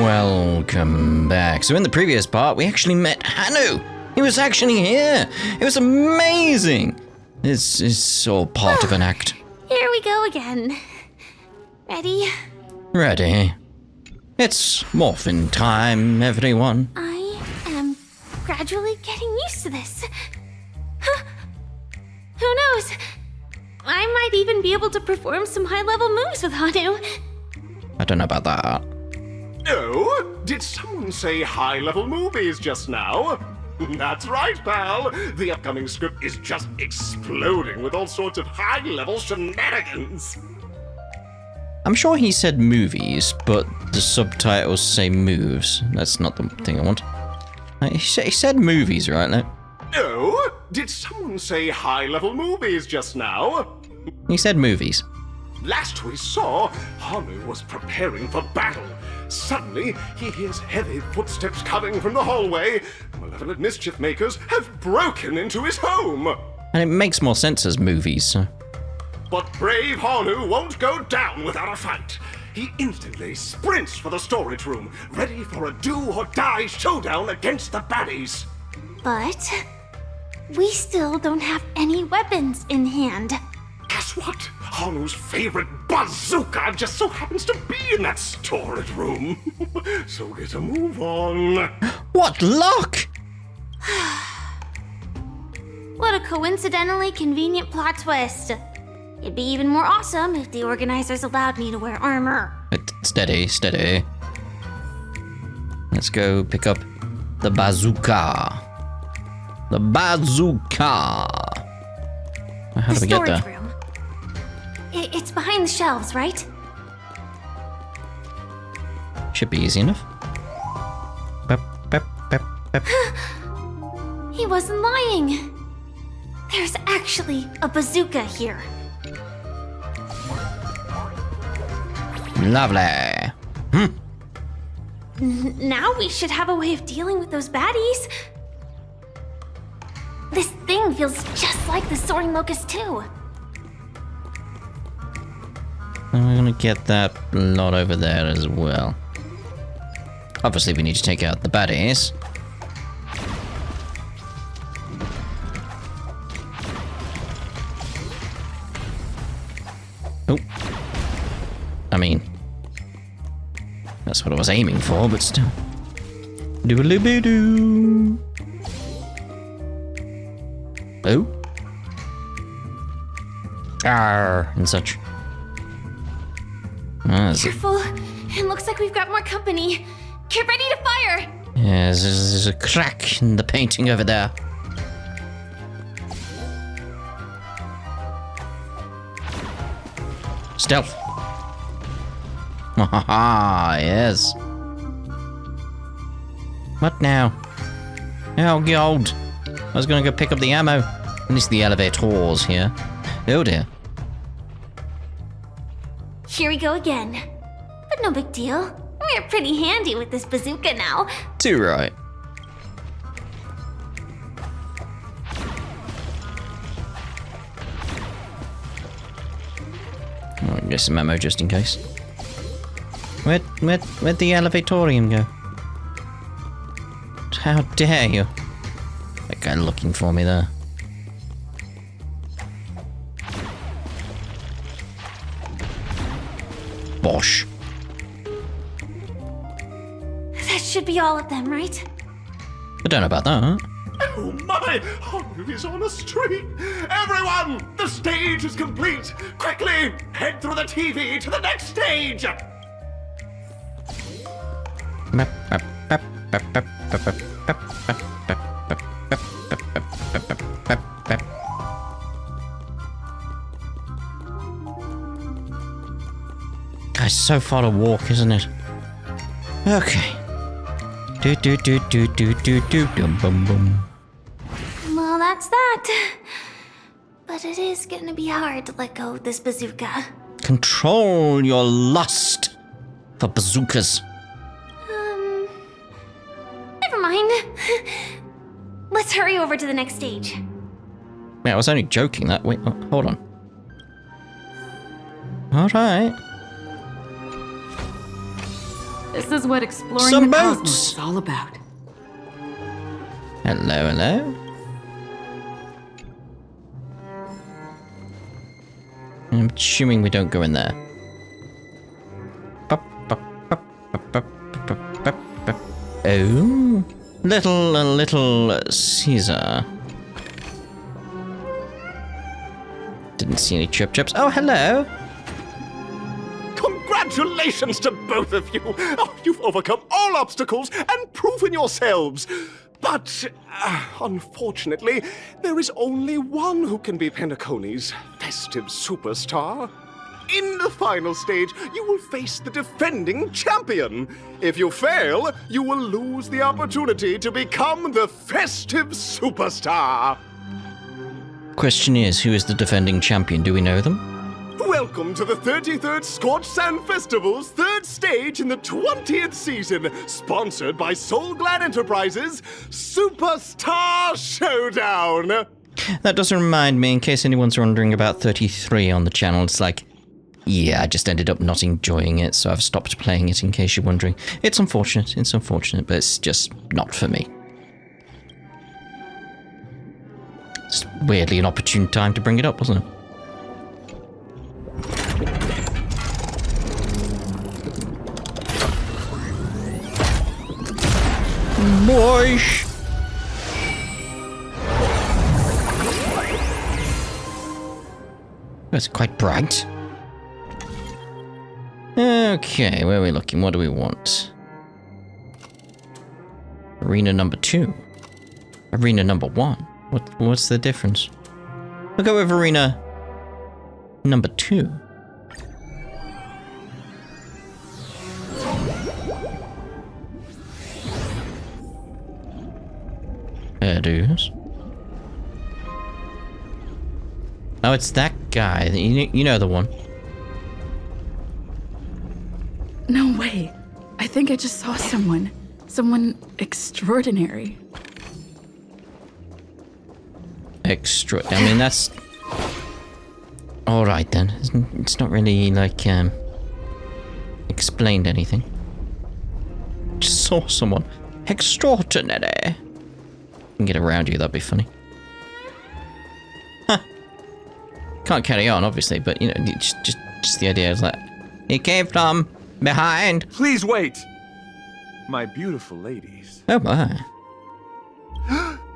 Welcome back. So in the previous part, we actually met Hanu. He was actually here. It was amazing. This is all part of an act. Here we go again. Ready? Ready. It's morphin' time, everyone. I am gradually getting used to this. Huh. Who knows? I might even be able to perform some high-level moves with Hanu. I don't know about that. Oh, did someone say high-level movies just now? That's right, pal. The upcoming script is just exploding with all sorts of high-level shenanigans. I'm sure he said movies, but the subtitles say moves. That's not the thing I want. He said movies, right? No? Oh, did someone say high-level movies just now? He said movies. Last we saw, Hanu was preparing for battle. Suddenly, he hears heavy footsteps coming from the hallway. Malevolent mischief makers have broken into his home. And it makes more sense as movies, so. But brave Hanu won't go down without a fight. He instantly sprints for the storage room, ready for a do-or-die showdown against the baddies. But we still don't have any weapons in hand. Guess what? Hanu's favorite bazooka just so happens to be in that storage room. So get a move on. What luck! What a coincidentally convenient plot twist. It'd be even more awesome if the organizers allowed me to wear armor. Steady, steady. Let's go pick up the bazooka. The bazooka. How do we get there? Storage room. It's behind the shelves, right? Should be easy enough. Bep, bep, bep, bep. He wasn't lying. There's actually a bazooka here. Lovely. Now we should have a way of dealing with those baddies. This thing feels just like the Soaring Locust too. And we're gonna get that lot over there as well. Obviously, we need to take out the baddies. Oh. I mean, that's what I was aiming for, but still. Doo-a-loo-boo-doo. Oh. Arr, and such. Careful. It looks like we've got more company. Get ready to fire! Yeah, there's a crack in the painting over there. Stealth. Haha, yes. What now? Oh, God. I was gonna go pick up the ammo. At least the elevators here. Oh, dear. Here we go again. But no big deal. We're pretty handy with this bazooka now. Too right. Oh, get some ammo just in case. Where'd the elevatorium go? How dare you? That guy looking for me there. Bosh. That should be all of them, right? I don't know about that, huh? Oh my! Hanu is on a streak! Everyone! The stage is complete! Quickly! Head through the TV to the next stage! It's so far to walk, isn't it? Okay. Dum bum bum. Well, that's that. But it is gonna be hard to let go of this bazooka. Control your lust for bazookas. Never mind. Let's hurry over to the next stage. Yeah, I was only joking that. Wait, hold on. All right. This is what exploring Some the boats. cosmos is all about. Hello, hello. I'm assuming we don't go in there. Oh, little Caesar. Didn't see any chirp-chirps. Oh, hello. Congratulations to both of you! Oh, you've overcome all obstacles and proven yourselves! But, unfortunately, there is only one who can be Penacony's festive superstar. In the final stage, you will face the defending champion. If you fail, you will lose the opportunity to become the festive superstar. Question is, who is the defending champion? Do we know them? Welcome to the 33rd Scorched Sand Festival's third stage in the 20th season, sponsored by Soul Glad Enterprises, Superstar Showdown! That does remind me, in case anyone's wondering about 33 on the channel, it's like, yeah, I just ended up not enjoying it, so I've stopped playing it in case you're wondering. It's unfortunate, but it's just not for me. It's weirdly an opportune time to bring it up, wasn't it? Boys! That's quite bright. Okay, where are we looking? What do we want? Arena number 2. Arena number 1. What's the difference? We'll go with arena number 2. Hairdos. Oh, it's that guy. You know the one. No way. I think I just saw someone. Someone extraordinary. I mean, that's... Alright then. It's not really, like, explained anything. Just saw someone. Extraordinary. Can get around you, that'd be funny. Huh. Can't carry on, obviously, but, you know, just the idea is that... He came from behind. Please wait! My beautiful ladies. Oh my.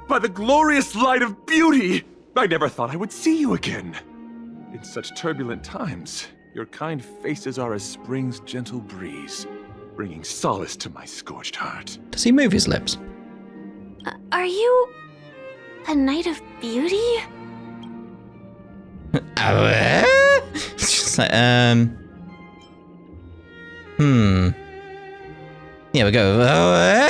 By the glorious light of beauty! I never thought I would see you again. In such turbulent times, your kind faces are as spring's gentle breeze, bringing solace to my scorched heart. Does he move his lips? Are you a Knight of Beauty? It's just like, Yeah, we go.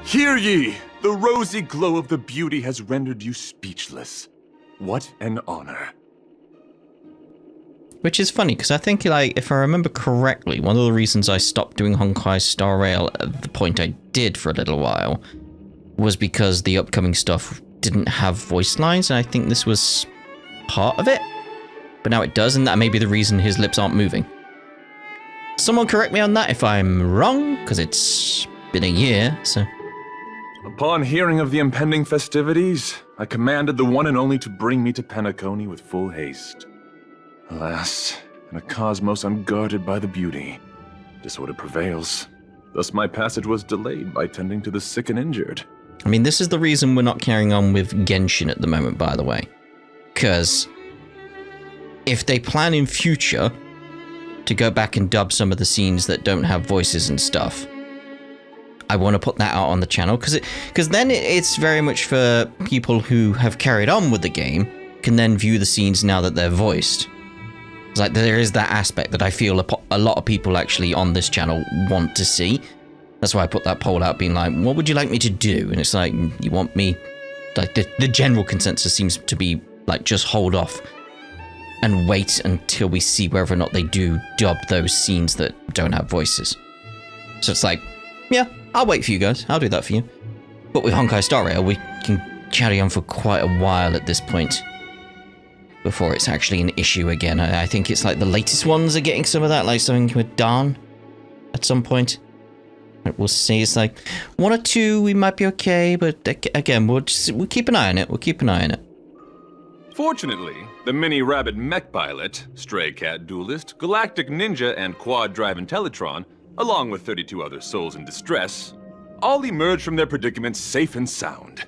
Hear ye! The rosy glow of the beauty has rendered you speechless. What an honor. Which is funny, because I think, like, if I remember correctly, one of the reasons I stopped doing Honkai Star Rail at the point I did for a little while was because the upcoming stuff didn't have voice lines, and I think this was part of it. But now it does, and that may be the reason his lips aren't moving. Someone correct me on that if I'm wrong, because it's been a year, so... Upon hearing of the impending festivities, I commanded the one and only to bring me to Penacony with full haste. Alas, in a cosmos unguarded by the beauty, disorder prevails. Thus my passage was delayed by tending to the sick and injured. I mean, this is the reason we're not carrying on with Genshin at the moment, by the way. Because if they plan in future to go back and dub some of the scenes that don't have voices and stuff, I want to put that out on the channel, because then it's very much for people who have carried on with the game can then view the scenes now that they're voiced. It's like there is that aspect that I feel a lot of people actually on this channel want to see. That's why I put that poll out being like, what would you like me to do? And it's like, you want me... Like, the general consensus seems to be, like, just hold off and wait until we see whether or not they do dub those scenes that don't have voices. So it's like, yeah, I'll wait for you guys. I'll do that for you. But with Honkai Star Rail, we can carry on for quite a while at this point. before it's actually an issue again. I think it's like the latest ones are getting some of that, like something with Dawn at some point. We'll see. It's like 1 or 2 we might be okay, but again, we'll keep an eye on it. We'll keep an eye on it. Fortunately, the mini-rabbit mech pilot, stray cat duelist, galactic ninja, and quad-drive Intellitron, along with 32 other souls in distress, all emerged from their predicaments safe and sound.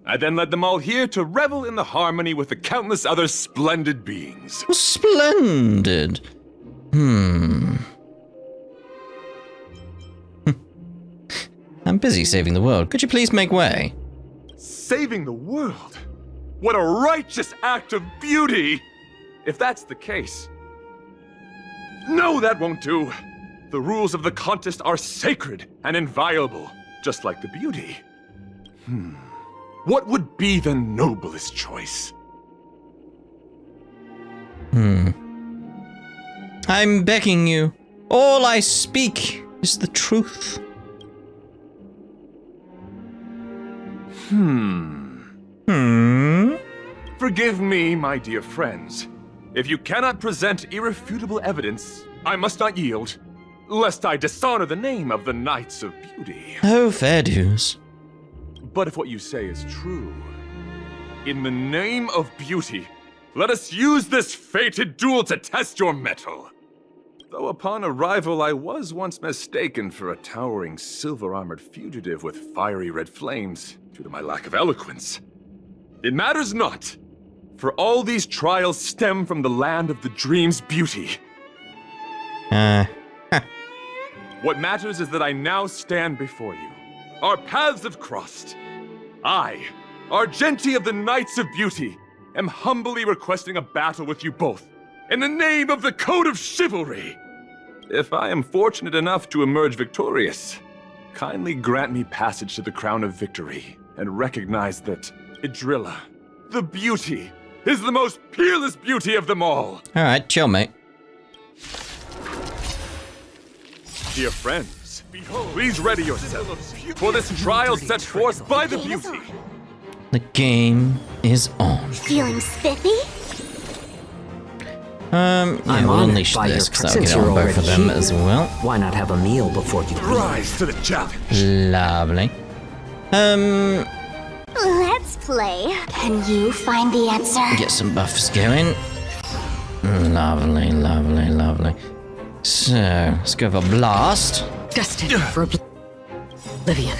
I then led them all here to revel in the harmony with the countless other splendid beings. Splendid. I'm busy saving the world. Could you please make way? Saving the world? What a righteous act of beauty! If that's the case... No, that won't do. The rules of the contest are sacred and inviolable, just like the beauty. What would be the noblest choice? I'm begging you. All I speak is the truth. Forgive me, my dear friends. If you cannot present irrefutable evidence, I must not yield, lest I dishonor the name of the Knights of Beauty. Oh, fair dues. But if what you say is true, in the name of beauty, let us use this fated duel to test your mettle. Though upon arrival I was once mistaken for a towering silver-armored fugitive with fiery red flames due to my lack of eloquence. It matters not, for all these trials stem from the land of the dream's beauty. What matters is that I now stand before you. Our paths have crossed. I, Argenti of the Knights of Beauty, am humbly requesting a battle with you both, in the name of the Code of Chivalry. If I am fortunate enough to emerge victorious, kindly grant me passage to the Crown of Victory, and recognize that Idrilla, the beauty, is the most peerless beauty of them all. Alright, chill, mate. Dear friends, please ready yourselves for this trial set forth by the beauty. The game is on. Feeling spiffy? Yeah, we'll unleash this, because that'll get on both of them as well. Why not have a meal before you leave? Rise to the challenge. Lovely. Let's play. Can you find the answer? Get some buffs going. Lovely, lovely, lovely. So, let's go for Blast. Destined for oblivion.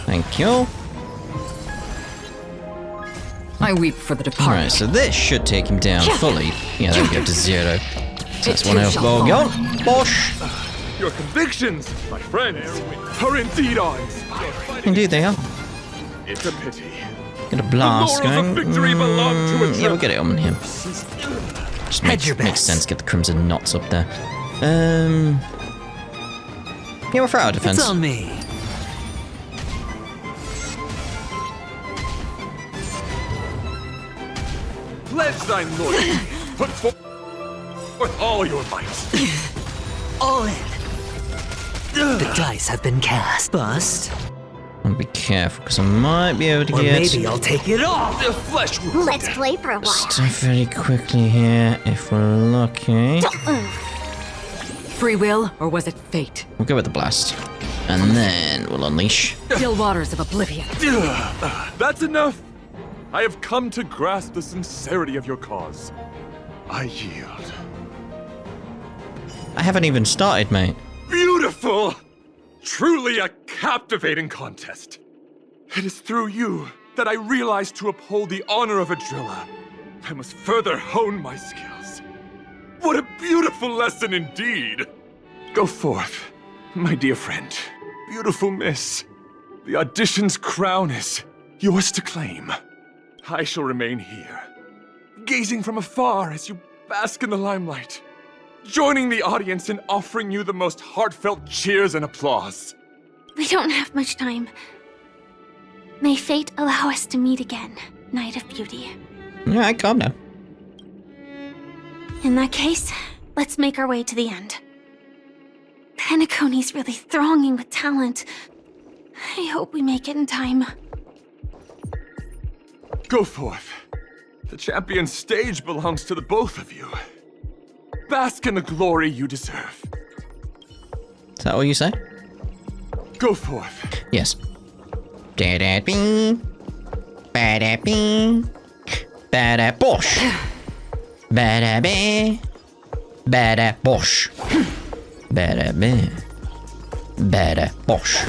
Thank you. I weep for the departed. Alright, so this should take him down fully. Yeah, there we go, to 0. So that's one health ball gone. Bosh! Your convictions, my friends, are indeed awe-inspiring. Indeed they are. It's a pity. Get a blast The laurels going. of victory belong to a Yeah, we'll get it on him. Just makes sense, get the Crimson Knots up there. Yeah, we're for our defense. It's on me. Pledge thine loyalty. Put forth all your might. All in. The dice have been cast. Bust. I'll be careful, because I might be able to Or get maybe I'll take it off. The flesh wound. Let's play for a while. stuff very quickly here, if we're lucky. Free will, or was it fate? We'll go with the blast. And then we'll unleash. Still waters of oblivion. That's enough. I have come to grasp the sincerity of your cause. I yield. I haven't even started, mate. Beautiful! Truly a captivating contest. It is through you that I realized to uphold the honor of Idrilla, I must further hone my skills. What a beautiful lesson indeed! Go forth, my dear friend. Beautiful miss. The audition's crown is yours to claim. I shall remain here, gazing from afar as you bask in the limelight, joining the audience in offering you the most heartfelt cheers and applause. We don't have much time. May fate allow us to meet again, Knight of Beauty. Alright, calm down. In that case, let's make our way to the end. Penacony's really thronging with talent. I hope we make it in time. Go forth. The champion stage belongs to the both of you. Bask in the glory you deserve. Is that what you say? Go forth. Yes. Da-da-bing. Ba-da-bing. Ba-da-bosh. Ba-da-bing. Ba-da-bosh. Ba-da-bing. Ba-da-bosh.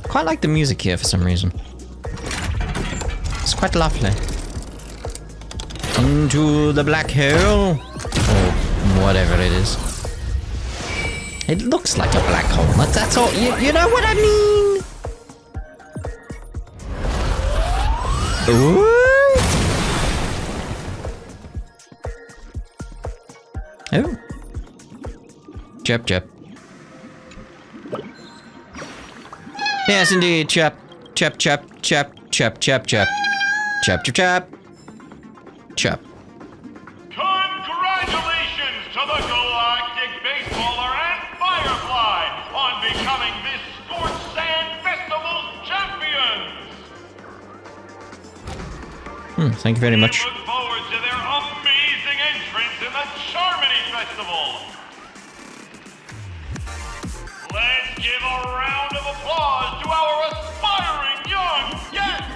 Quite like the music here for some reason. It's quite lovely. Into the black hole. Or whatever it is. It looks like a black hole. That's all. You know what I mean? Ooh. Oh. Chep, chep. Yes, indeed. Chep. Chep, chep, chep, chep, chep, chep. Chep, chep, chep. Chep. Congratulations to the Galactic Baseballer and Firefly on becoming this Scorched Sand Festival's champions! Thank you very much. We look forward to their amazing entrance in the Charmony Festival! Let's give a round of applause to our aspiring young guests!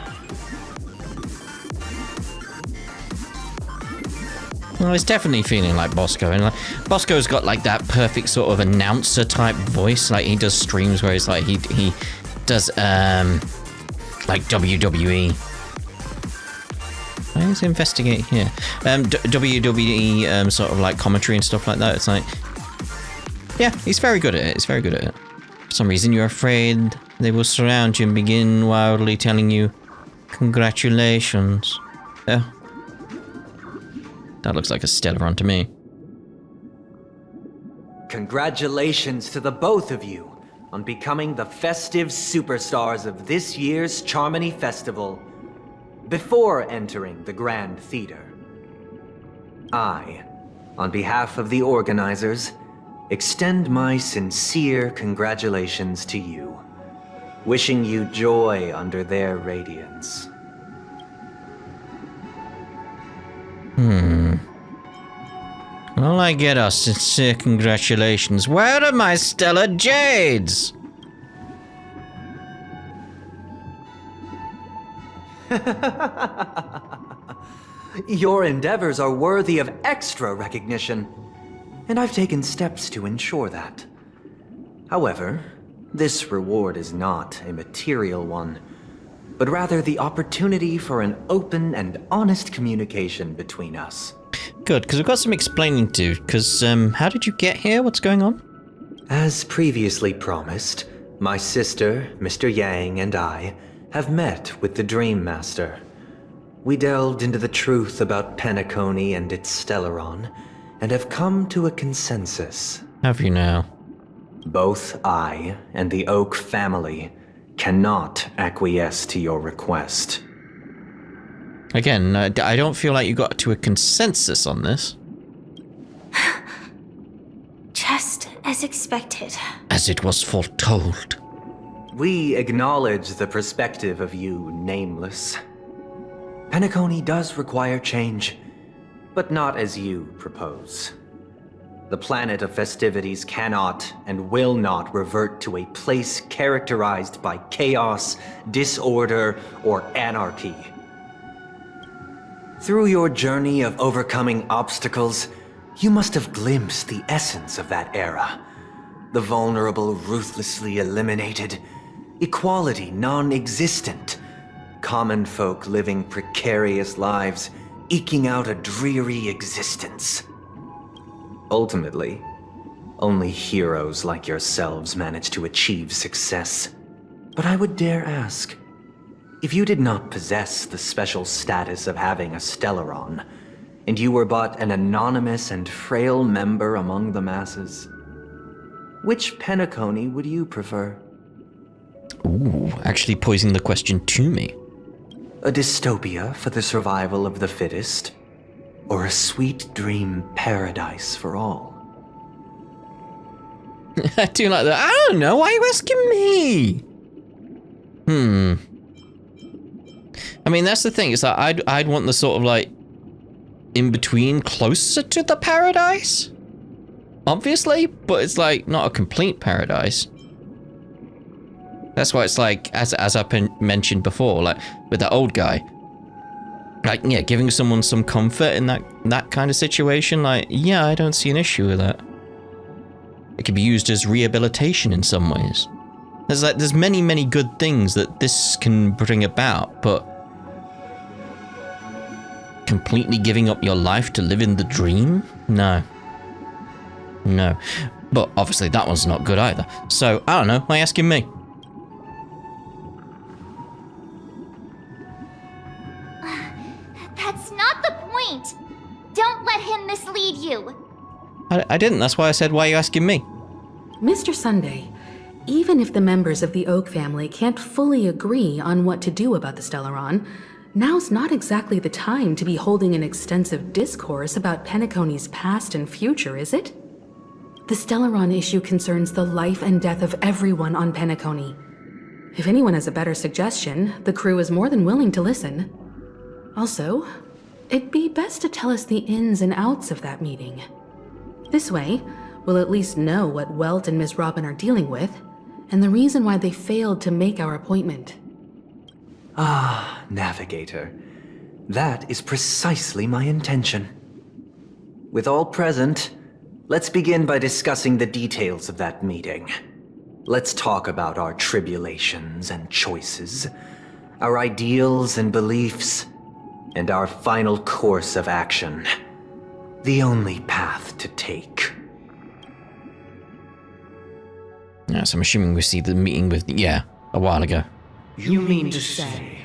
Well, it's definitely feeling like Bosco, and like Bosco's got like that perfect sort of announcer type voice. Like he does streams where it's like he does like WWE. Why is he investigating here? WWE sort of like commentary and stuff like that. It's like, yeah, he's very good at it. He's very good at it. For some reason, you're afraid they will surround you and begin wildly telling you, "Congratulations." Oh. That looks like a Stellaron to me. Congratulations to the both of you on becoming the festive superstars of this year's Charmony Festival before entering the Grand Theater. I, on behalf of the organizers, extend my sincere congratulations to you, wishing you joy under their radiance. Well, I get our sincere congratulations. Where are my stellar jades? Your endeavors are worthy of extra recognition, and I've taken steps to ensure that. However, this reward is not a material one, but rather the opportunity for an open and honest communication between us. Good, because we've got some explaining to do. Because, how did you get here? What's going on? As previously promised, my sister, Mr. Yang, and I have met with the Dream Master. We delved into the truth about Penacony and its Stellaron, and have come to a consensus. Have you now? Both I and the Oak family cannot acquiesce to your request. Again, I don't feel like you got to a consensus on this. Just as expected. As it was foretold. We acknowledge the perspective of you, Nameless. Penacony does require change, but not as you propose. The planet of festivities cannot and will not revert to a place characterized by chaos, disorder, or anarchy. Through your journey of overcoming obstacles, you must have glimpsed the essence of that era. The vulnerable ruthlessly eliminated, equality non-existent, common folk living precarious lives, eking out a dreary existence. Ultimately, only heroes like yourselves manage to achieve success. But I would dare ask, if you did not possess the special status of having a Stellaron, and you were but an anonymous and frail member among the masses, which Penacony would you prefer? Ooh, actually posing the question to me. A dystopia for the survival of the fittest, or a sweet dream paradise for all? I do like that. I don't know. Why are you asking me? I mean, that's the thing. It's like I'd want the sort of like in between, closer to the paradise, obviously, but it's like not a complete paradise. That's why it's like, as I mentioned before, like with that old guy, like, yeah, giving someone some comfort in that kind of situation, like, yeah, I don't see an issue with that. It could be used as rehabilitation in some ways. There's many good things that this can bring about, but completely giving up your life to live in the dream? No. But obviously that one's not good either. So, I don't know, why are you asking me? That's not the point! Don't let him mislead you! I didn't, that's why I said, why are you asking me? Mr. Sunday, even if the members of the Oak family can't fully agree on what to do about the Stellaron, now's not exactly the time to be holding an extensive discourse about Penacony's past and future, is it? The Stellaron issue concerns the life and death of everyone on Penacony. If anyone has a better suggestion, the crew is more than willing to listen. Also, it'd be best to tell us the ins and outs of that meeting. This way, we'll at least know what Welt and Ms. Robin are dealing with, and the reason why they failed to make our appointment. Ah, Navigator. That is precisely my intention. With all present, let's begin by discussing the details of that meeting. Let's talk about our tribulations and choices, our ideals and beliefs, and our final course of action. The only path to take. Yeah, so I'm assuming we see the meeting with, yeah, a while ago. You mean to say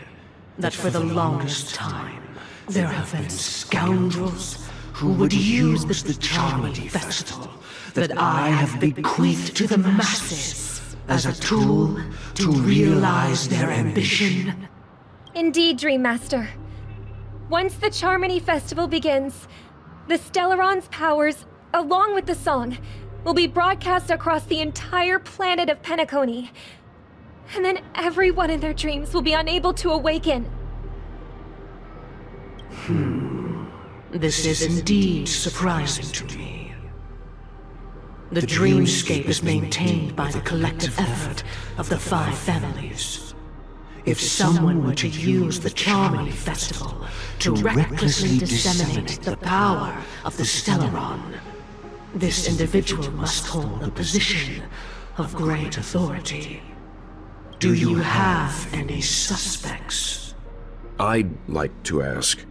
that for the longest time, there have been scoundrels who would use the Charmony Festival that I have bequeathed to the masses as a tool to realize their ambition? Indeed, Dream Master. Once the Charmony Festival begins, the Stellaron's powers, along with the song, will be broadcast across the entire planet of Penacony. And then everyone in their dreams will be unable to awaken. This is indeed surprising to me. The dreamscape is maintained by the collective effort of the 5 families. If someone were to use the Charmony Festival to recklessly disseminate the power of the Stellaron, this individual must hold a position of great authority. Do you have any suspects? I'd like to ask,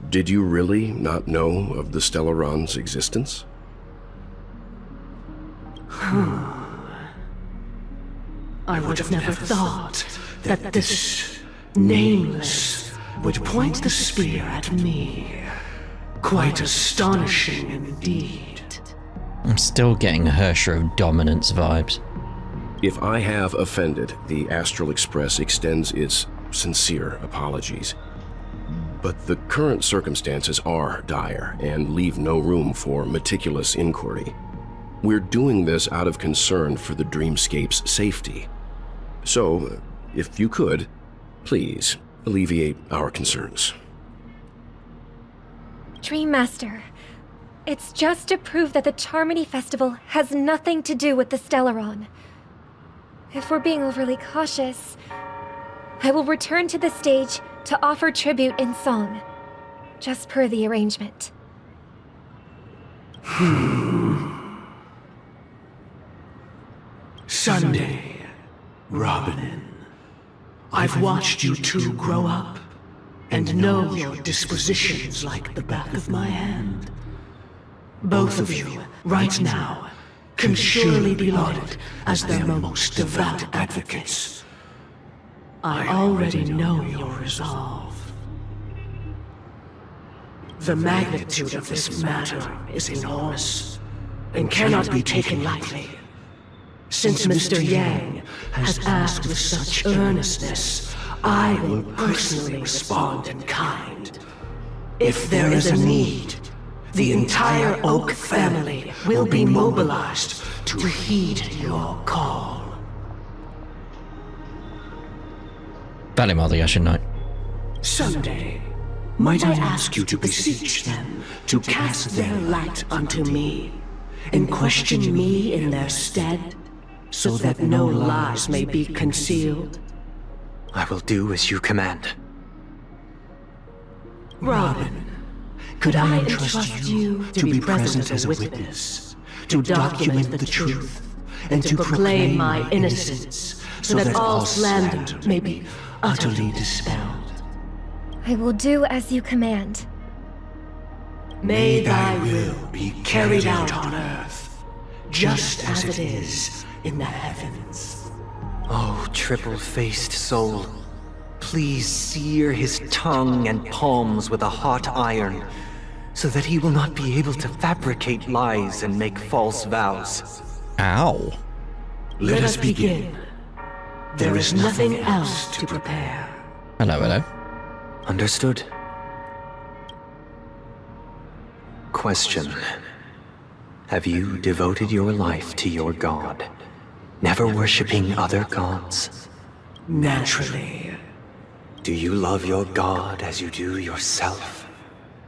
did you really not know of the Stellaron's existence? I would have never thought that this nameless would point the spear at me. Quite astonishing indeed. I'm still getting Hersher of dominance vibes. If I have offended, the Astral Express extends its sincere apologies. But the current circumstances are dire and leave no room for meticulous inquiry. We're doing this out of concern for the Dreamscape's safety. So, if you could, please alleviate our concerns. Dream Master, it's just to prove that the Charmony Festival has nothing to do with the Stellaron. If we're being overly cautious, I will return to the stage to offer tribute in song, just per the arrangement. Sunday, Robin, I've watched you two grow up and know your dispositions like the back of my hand. Both of you, right now, can surely be lauded as their most devout advocates. I already know your resolve. The magnitude of this matter is enormous and cannot be taken lightly. Since Mr. Yang has asked with such earnestness, I will personally respond in kind. If there is a need, the entire Oak family will be mobilized to heed your call. Vale, Mother Yashin Knight. Sunday, might I ask you to beseech them to cast their light unto me, and question me in their stead, so that no lies may be concealed? I will do as you command. Robin, could I entrust you to be present as a witness, to document the truth, and to proclaim my innocence, so that all slander may be utterly dispelled? I will do as you command. May thy will be carried out on earth, just as it is in the heavens. Oh, triple-faced soul, please sear his tongue and palms with a hot iron, so that he will not be able to fabricate lies and make false vows. Ow. Let us begin. There is nothing else to prepare. Hello. Understood. Question. Have you devoted your life to your god, never worshipping other gods? Naturally. Do you love your god as you do yourself,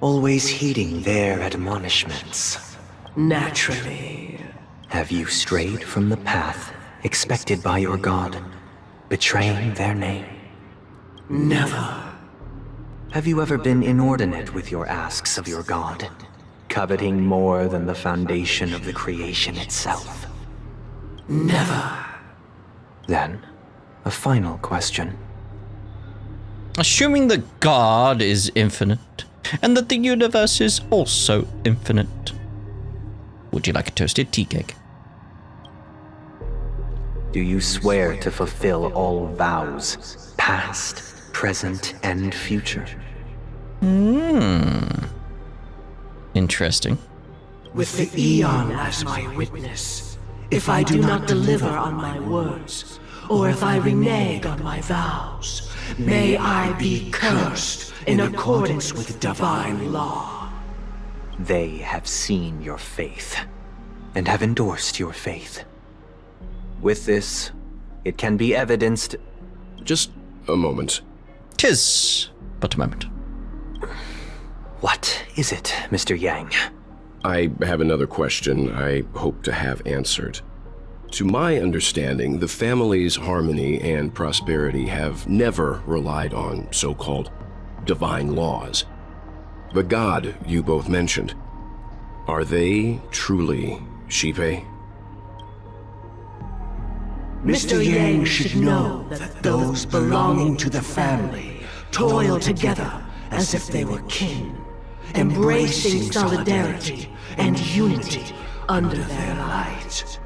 always heeding their admonishments? Naturally. Have you strayed from the path expected by your god, betraying their name? Never. Have you ever been inordinate with your asks of your god, coveting more than the foundation of the creation itself? Never. Then, a final question. Assuming that God is infinite, and that the universe is also infinite, would you like a toasted tea cake? Do you swear to fulfill all vows, past, present, and future? Interesting. With the Eon as my witness, if I do not deliver on my words, or if I renege on my vows, may I be cursed in accordance with divine law. They have seen your faith, and have endorsed your faith. With this, it can be evidenced... Just a moment. 'Tis but a moment. What is it, Mr. Yang? I have another question I hope to have answered. To my understanding, the family's harmony and prosperity have never relied on so-called divine laws. The god you both mentioned, are they truly Shipe? Mr. Yang should know that those belonging to the family toil together as if they were kin, embracing solidarity and unity under their light.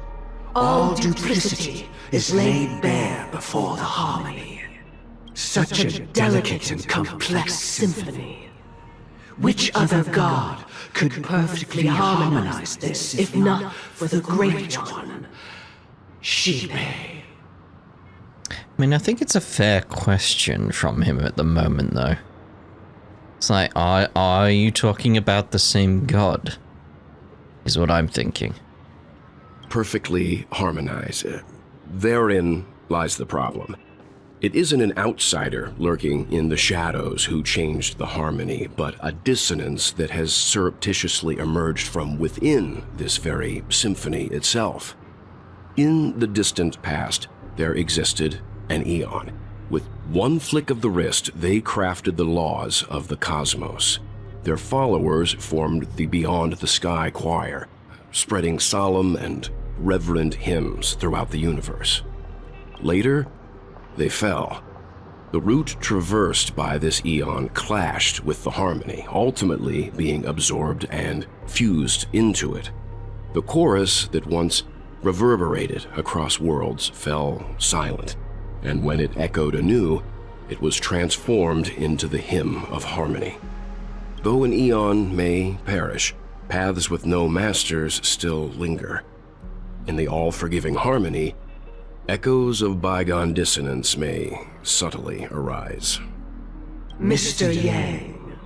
All duplicity is laid bare before the harmony. Such a delicate and complex symphony. Which other god could perfectly harmonize this if not for the Great One? Shipe. I mean, I think it's a fair question from him at the moment, though. It's like, are you talking about the same god? Is what I'm thinking. Perfectly harmonize. Therein lies the problem. It isn't an outsider lurking in the shadows who changed the harmony, but a dissonance that has surreptitiously emerged from within this very symphony itself. In the distant past, there existed an Eon. With one flick of the wrist, they crafted the laws of the cosmos. Their followers formed the Beyond the Sky Choir, spreading solemn and reverent hymns throughout the universe. Later, they fell. The route traversed by this Eon clashed with the harmony, ultimately being absorbed and fused into it. The chorus that once reverberated across worlds fell silent, and when it echoed anew, it was transformed into the hymn of harmony. Though an Eon may perish, paths with no masters still linger. In the all-forgiving harmony, echoes of bygone dissonance may subtly arise. Mr. Yang,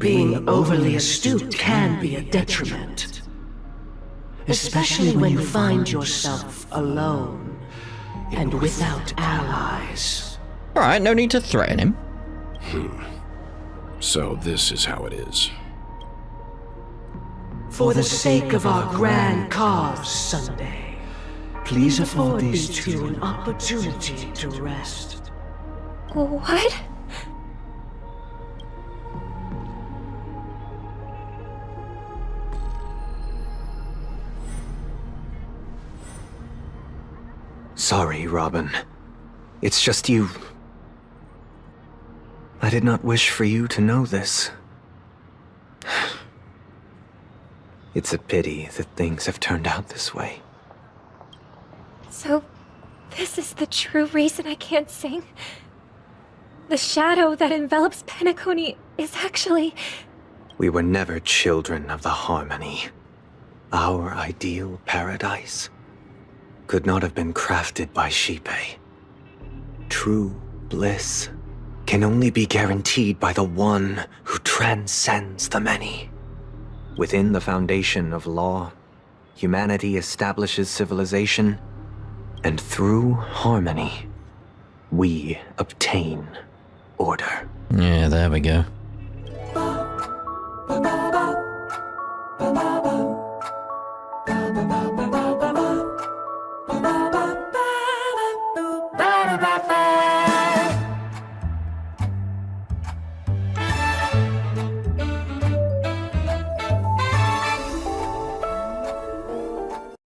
being overly astute can be a detriment. Especially when you find yourself alone and without allies. Alright, no need to threaten him. So this is how it is. For the sake of our grand cause, Sunday, please afford these two an opportunity to rest. What? Sorry, Robin. It's just you. I did not wish for you to know this. It's a pity that things have turned out this way. So, this is the true reason I can't sing? The shadow that envelops Penacony is actually... We were never children of the harmony. Our ideal paradise could not have been crafted by Xipe. True bliss can only be guaranteed by the one who transcends the many. Within the foundation of law, humanity establishes civilization, and through harmony, we obtain order. Yeah, there we go.